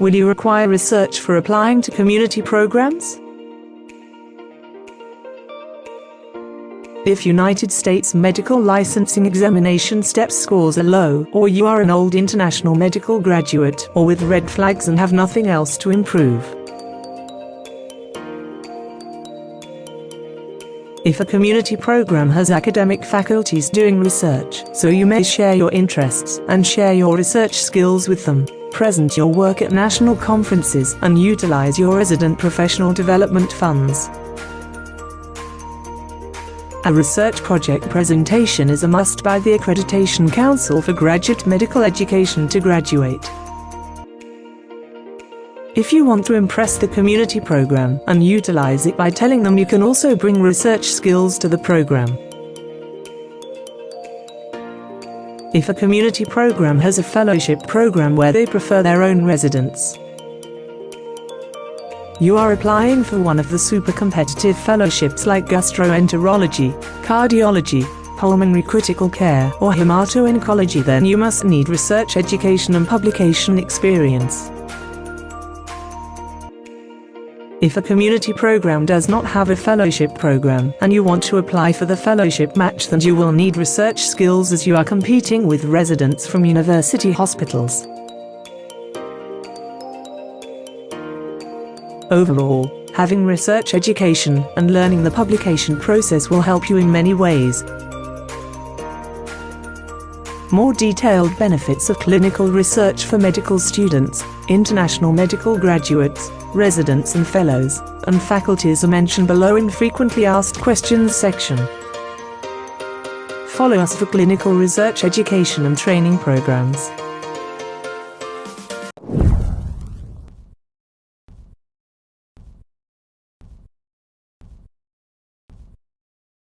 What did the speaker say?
Will you require research for applying to community programs? If United States medical licensing examination steps scores are low, or you are an old international medical graduate, or with red flags and have nothing else to improve. If a community program has academic faculties doing research, so you may share your interests and share your research skills with them, present your work at national conferences, and utilize your resident professional development funds. A research project presentation is a must by the Accreditation Council for Graduate Medical Education to graduate. If you want to impress the community program and utilize it by telling them you can also bring research skills to the program. If a community program has a fellowship program where they prefer their own residents, you are applying for one of the super competitive fellowships like gastroenterology, cardiology, pulmonary critical care, or hemato-oncology, then you must need research education and publication experience. If a community program does not have a fellowship program and you want to apply for the fellowship match, then you will need research skills as you are competing with residents from university hospitals. Overall, having research education and learning the publication process will help you in many ways. More detailed benefits of clinical research for medical students, international medical graduates, residents and fellows, and faculties are mentioned below in frequently asked questions section. Follow us for clinical research education and training programs.